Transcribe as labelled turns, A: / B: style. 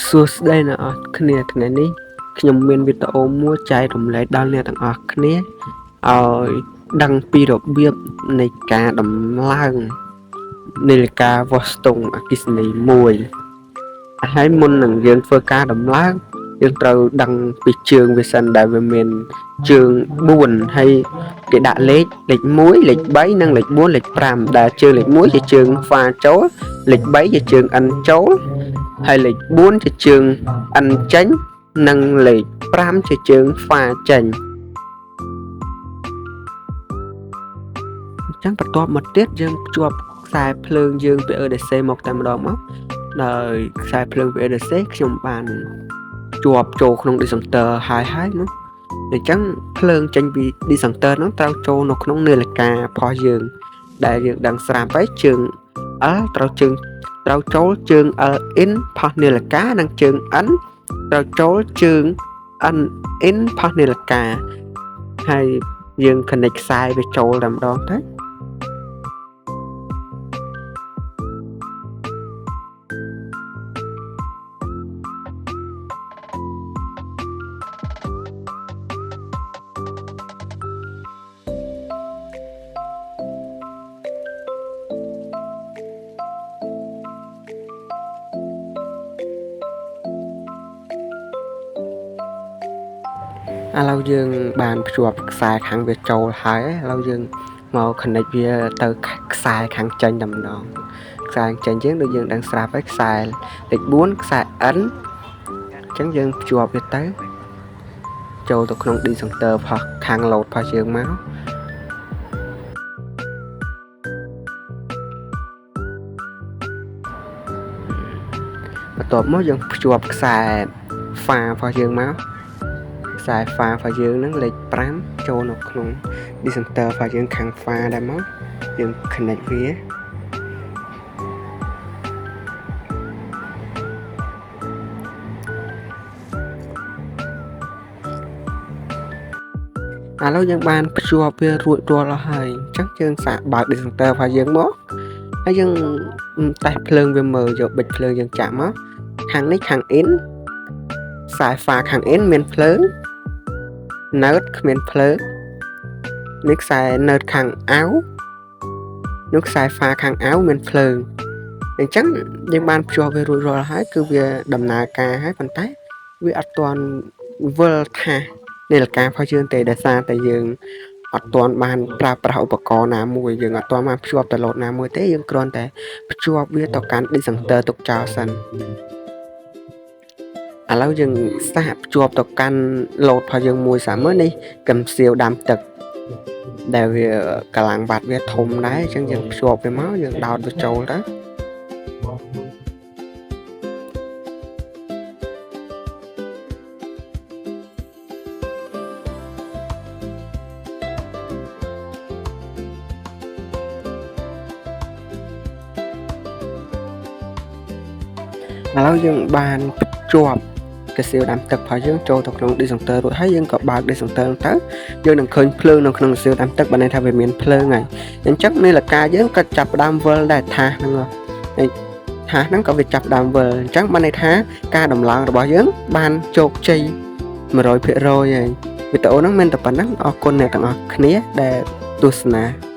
A: សួស្តីអ្នកនរគ្នាថ្ងៃនេះខ្ញុំមានវីដេអូមួយចែករំលែកដល់អ្នកទាំងអស់គ្នាឲ្យដឹងពីរបៀបនៃការដំឡើងនាឡិកា Vostok អគ្គិសនីមួយហើយមុននឹងយើងធ្វើការដំឡើងយើងត្រូវដឹងពីជើងវាសិនដែលវាមានជើង4ហើយគេដាក់លេខ1លេខ3និងលេខ4លេខ5ដែលជើងលេខ1ជាជើងហ្វាចូលលេខ3ជាជើង N ចូលហើយលេខ4ជាជើង N ចេញនិងលេខ5ជាជើងហ្វាចេញអញ្ចឹងបន្ទាប់មកទៀតយើងភ្ជាប់ខ្សែភ្លើងយើងពី EDC មកតែម្ដងមកដោយខ្សែភ្លើងពី EDC ខ្ញុំបានជាប់ចូលក្នុង disjunction ហើយនោះអញ្ចឹងភ្លើងចេញពី disjunction ហ្នឹងត្រូវចូលនៅក្នុងនាឡិការបស់យើងដែលយើងដឹងស្រាប់ហើយជើង L ត្រូវចូលជើង L in ផុសនាឡិកានិងជើង N ត្រូវចូលជើង N in ផុសនាឡិកាហើយយើង connect ខ្សែវាចូលតែម្ដងទៅឥឡូវយើងបានភ្ជាប់ខ្សែខាងវាចូលហើយឥឡូវយើងមក connect វាទៅខ្សែខាងចេញតែម្ដងខ្សែចេញយើងដូចយើងដឹងស្រាប់ហើយខ្សែលេខ4ខ្សែ N អញ្ចឹងយើងភ្ជាប់វាទៅចូលទៅក្នុង disjunction ផុសខាង load ផុសយើងមកបន្ទាប់មកយើងភ្ជាប់ខ្សែ pha របស់យើងមកខ្សែ pha របស់យើងហ្នឹងលេខ5ចូលនៅក្នុង disjunction របស់យើងខាង pha ដែរមកយើង connect វាឥឡូវយើងបានភ្ជាប់វារួចរាល់អស់ហើយអញ្ចឹងយើងសាកបើក disjunction របស់យើងមកហើយយើងតេស្តភ្លើងវាមើលយកប៊ិចភ្លើងយើងចាក់មកខាងនេះខាង in ខ្សែ pha ខាង in មានភ្លើង node គ្មានភ្លើងនេះខ្សែ node ខាង out នោះខ្សែ pha ខាង out មានភ្លើងអញ្ចឹងយើងបានភ្ជាប់វារួចរាល់ហើយគឺវាដំណើរការហើយប៉ុន្តែវាអត់ទាន់វិលថានាឡិការបស់យើងទេដោយសារតែយើងអត់ទាន់បានប្រើប្រាស់ឧបករណ៍ណាមួយយើងអត់ទាន់បានភ្ជាប់ទៅ load ណាមួយទេយើងគ្រាន់តែភ្ជាប់វាទៅកាន់ disjunction ទុកចោលសិនឥឡូវយើងសាកភ្ជាប់ទៅកាន់ load របស់យើងមួយសាមើលនេះកំសៀវដាំទឹកដែលវាកម្លាំងវ៉ាត់វាធំដែរអញ្ចឹងយើងភ្ជាប់វាមកយើងដោតវាចូលទៅឥឡូវយើងបានភ្ជាប់កសៀវដាំទឹករបស់យើងចូលទៅក្នុង disjunction រួចហើយយើងក៏បើក disjunction ទៅយើងនឹងឃើញភ្លើងនៅក្នុងកសៀវដាំទឹកបានន័យថាវាមានភ្លើងហើយអញ្ចឹងនាឡិកាយើងក៏ចាប់ផ្ដើមវិលដែរថាសហ្នឹងហើយថាសហ្នឹងក៏វាចាប់ផ្ដើមវិលអញ្ចឹងបានន័យថាការដំឡើងរបស់យើងបានជោគជ័យ 100% ហើយវីដេអូហ្នឹងមានតែប៉ុណ្ណឹងអរគុណអ្នកទាំងអស់គ្នាដែលទស្សនា